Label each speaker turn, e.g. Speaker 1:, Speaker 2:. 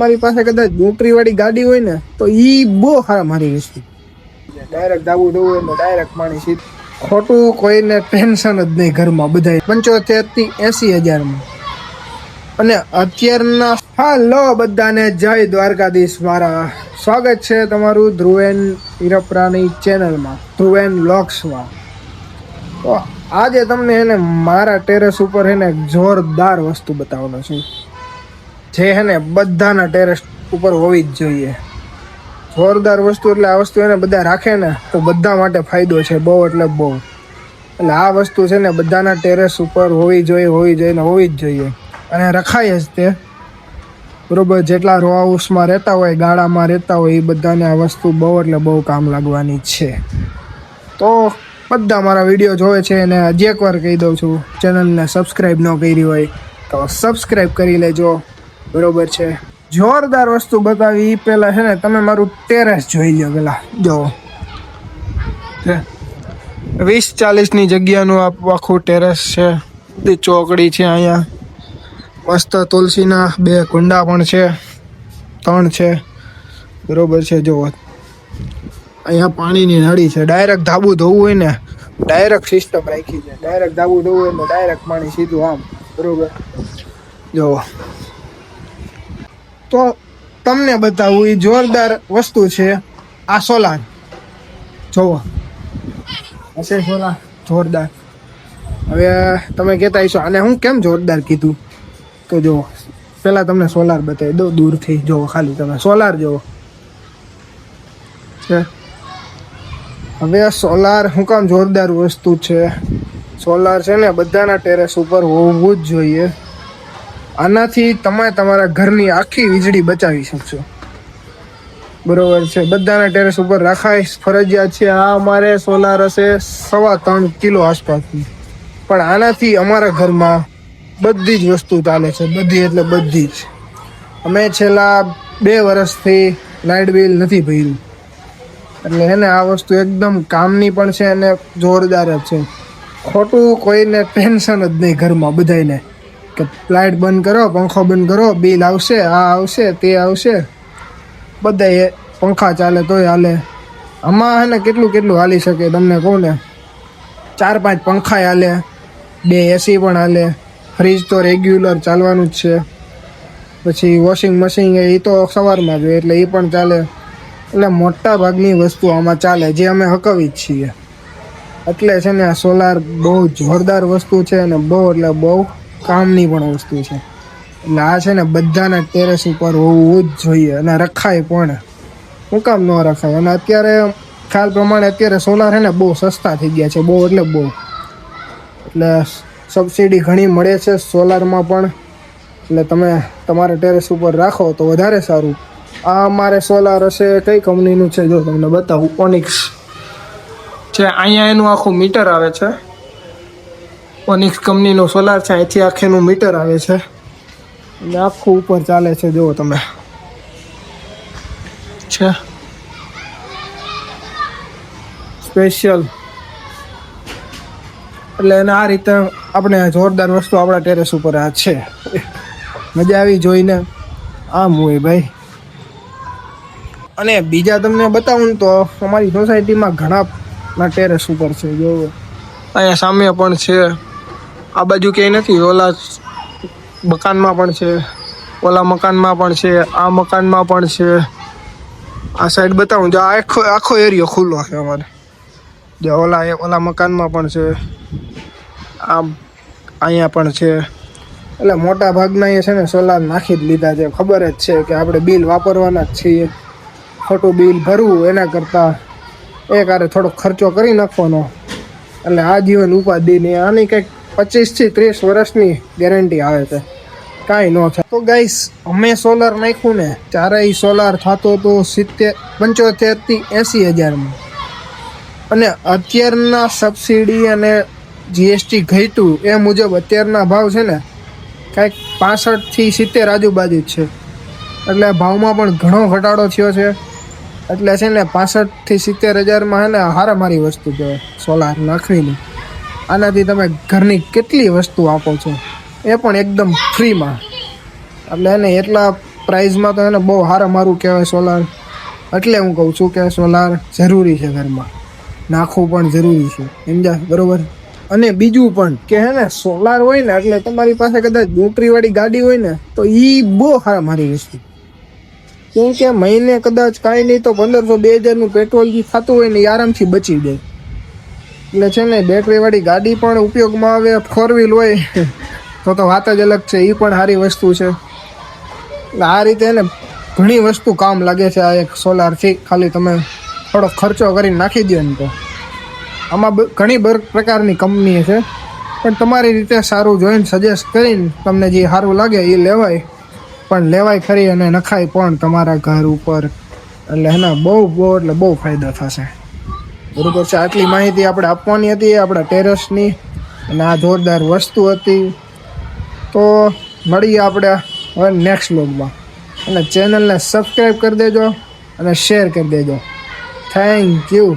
Speaker 1: મારી પાસે કદાચ બેટરી વાળી ગાડી હોય ને તો ઈ બહુ સારા મારી વસ્તુ ડાયરેક્ટ દાવું દઉં એટલે ડાયરેક્ટ પાણી સીધું ખોટું કોઈને ટેન્શન જ નહીં ઘરમાં બધા 75 થી 80,000 અને અત્યારના હાલો બધાને જય દ્વારકાધીશ મારા સ્વાગત છે તમારું ધ્રુવેન હિરપરાની ચેનલમાં ધ્રુવેન વ્લોગ્સમાં તો આજે તમને એને મારા ટેરેસ ઉપર એને જોરદાર વસ્તુ બતાવવાનો છું જે હે ને બધાના ટેરેસ ઉપર હોવી જ જોઈએ જોરદાર વસ્તુ એટલે આ વસ્તુ એને બધા રાખે ને તો બધા માટે ફાયદો છે બહુ એટલે બહુ એટલે આ વસ્તુ છે ને બધાના ટેરેસ ઉપર હોવી જોઈએ ને હોવી જ જોઈએ અને રખાય જ તે બરોબર જેટલા રો હાઉસમાં રહેતા હોય ગાળામાં રહેતા હોય એ બધાને આ વસ્તુ બહુ એટલે બહુ કામ લાગવાની છે તો બધા મારા વિડીયો જોવે છે અને હજી એકવાર કહી દઉં છું ચેનલને સબસ્ક્રાઈબ ન કરી હોય તો સબસ્ક્રાઈબ કરી લેજો બરોબર છે જોરદાર વસ્તુ બતાવી એ પહેલાં છે ને તમે મારું ટેરેસ જોઈ લો પેલા જો 20-40ની જગ્યાનું આખું ટેરેસ છે બધી ચોકડી છે અહીંયા મસ્ત તુલસીના 2 કુંડા પણ છે 3 છે બરોબર છે જો અહીંયા પાણીની નળી છે ડાયરેક્ટ ધાબુ ધોવું હોય ને ડાયરેક્ટ સિસ્ટમ રાખી છે ડાયરેક્ટ ધાબુ ધોવું હોય ને ડાયરેક્ટ પાણી સીધું આમ બરોબર જો તો તમને બતાવું એ જોરદાર વસ્તુ છે આ સોલાર જોવો હશે સોલાર જોરદાર હવે તમે કહેતા હશો આને હું કેમ જોરદાર કીધું તો જુઓ પહેલાં તમને સોલાર બતાવી દો દૂરથી જુઓ ખાલી તમે સોલાર જુઓ છે હવે સોલાર શું કામ જોરદાર વસ્તુ છે સોલાર છે ને બધાના ટેરેસ ઉપર હોવું જ જોઈએ આનાથી તમે તમારા ઘરની આખી વીજળી બચાવી શકશો બરોબર છે બધાના ટેરેસ ઉપર રાખાય ફરજિયાત છે આ અમારે સોલાર હશે 3.25 કિલો આસપાસની પણ આનાથી અમારા ઘરમાં બધી જ વસ્તુ ચાલે છે બધી એટલે બધી જ અમે છેલ્લા 2 વર્ષથી લાઇટ બિલ નથી ભર્યું એટલે એને આ વસ્તુ એકદમ કામની પણ છે અને જોરદાર જ છે ખોટું કોઈને ટેન્શન જ નહીં ઘરમાં બધાને કે લાઇટ બંધ કરો પંખો બંધ કરો બિલ આવશે આ આવશે તે આવશે બધા પંખા ચાલે તોય હાલે આમાં હે ને કેટલું હાલી શકે તમને કહું ને 4-5 પંખા હાલે 2 એસી પણ હાલે ફ્રીજ તો રેગ્યુલર ચાલવાનું જ છે પછી વોશિંગ મશીન એ તો સવારમાં જોઈએ એટલે એ પણ ચાલે એટલે મોટા ભાગની વસ્તુ આમાં ચાલે જે અમે હકવી જ છીએ એટલે છે ને આ સોલાર બહુ જોરદાર વસ્તુ છે અને બહુ એટલે બહુ કામની પણ વસ્તુ છે એટલે આ છે ને બધાના ટેરેસ ઉપર હોવું જ જોઈએ અને રખાય પણ શું કામ ન રખાય અને અત્યારે ખ્યાલ પ્રમાણે અત્યારે સોલાર છે ને બહુ સસ્તા થઈ ગયા છે બહુ એટલે બહુ એટલે સબસિડી ઘણી મળે છે સોલારમાં પણ એટલે તમે તમારા ટેરેસ ઉપર રાખો તો વધારે સારું આ અમારે સોલાર હશે કઈ કંપનીનું છે જો તમને બતાવું ઓનિક્સ છે અહીંયા એનું આખું મીટર આવે છે ઓનિક્સ કંપનીનું સોલાર છે અહીંથી આખેનું મીટર આવે છે અને આખું ઉપર ચાલે છે જુઓ તમે છે સ્પેશિયલ એટલે એને આ રીતે આપણે જોરદાર વસ્તુ આપણા ટેરેસ ઉપર આ છે મજા આવી જોઈને આમ હોય ભાઈ અને બીજા તમને બતાવું તો અમારી સોસાયટીમાં ઘણા ટેરેસ ઉપર છે જો અહીંયા સામે પણ છે આ બાજુ ક્યાંય નથી ઓલા મકાનમાં પણ છે ઓલા મકાનમાં પણ છે આ મકાનમાં પણ છે આ સાઈડ બતાવું જો આખો એરિયો ખુલ્લો છે અમારે જો ઓલા મકાનમાં પણ છે આમ અહીંયા પણ છે એટલે મોટા ભાગના એ છે ને સોલાર નાખી જ લીધા છે ખબર જ છે કે આપણે બિલ વાપરવાના જ છીએ ખોટું બિલ ભરવું એના કરતાં એક આરે થોડોક ખર્ચો કરી નાખવાનો એટલે આ જીવન ઉપાધિની આની કંઈક 25 થી 30 વર્ષની ગેરંટી આવે છે કાંઈ ન થાય તો ગાઈસ અમે સોલાર નાખ્યું ને ત્યારે એ સોલાર થતો તો 75 થી 80,000 અને અત્યારના સબસિડી અને જીએસટી ઘટ્યું એ મુજબ અત્યારના ભાવ છે ને કાંઈક 65 થી 70 આજુબાજુ જ છે એટલે ભાવમાં પણ ઘણો ઘટાડો થયો છે એટલે છે ને 65 થી 70,000 હે ને હારામારી વસ્તુ કહેવાય સોલાર નાખવીની આનાથી તમે ઘરની કેટલી વસ્તુ આપો છો એ પણ એકદમ ફ્રીમાં એટલે એને એટલા પ્રાઇઝમાં તો એને બહુ સારું કહેવાય સોલાર. એટલે હું કહું છું કે સોલાર જરૂરી છે ઘરમાં, નાખવું પણ જરૂરી છે, સમજ્યા? બરોબર. અને બીજું પણ કે હે ને સોલાર હોય ને એટલે તમારી પાસે કદાચ બેટરીવાળી ગાડી હોય ને તો એ બહુ સારી વસ્તુ. કેમ કે મહિને કદાચ કાંઈ નહીં તો 1500-2000 પેટ્રોલ જે થતું હોય ને એ આરામથી બચી જાય. એટલે છે ને બેટરીવાળી ગાડી પણ ઉપયોગમાં આવે, 4 વ્હીલ હોય તો વાત જ અલગ છે, એ પણ સારી વસ્તુ છે. એટલે આ રીતે એને ઘણી વસ્તુ કામ લાગે છે આ એક સોલારથી. ખાલી તમે થોડો ખર્ચો કરીને નાખી દો ને તો. આમાં ઘણી પ્રકારની કંપની છે, પણ તમારી રીતે સારું જોઈને સજેસ્ટ કરીને તમને જે સારું લાગે એ લેવાય. પણ લેવાય ખરી અને નખાય પણ તમારા ઘર ઉપર. એટલે એના બહુ ફાયદા થશે. બરોબર છે. આટલી માહિતી આપણે આપવાની હતી આપણા ટેરેસની, અને આ જોરદાર વસ્તુ હતી. તો મળીએ આપણે હવે નેક્સ્ટ વ્લોગમાં. અને ચેનલને સબસ્ક્રાઈબ કરી દેજો અને શેર કરી દેજો. Thank you.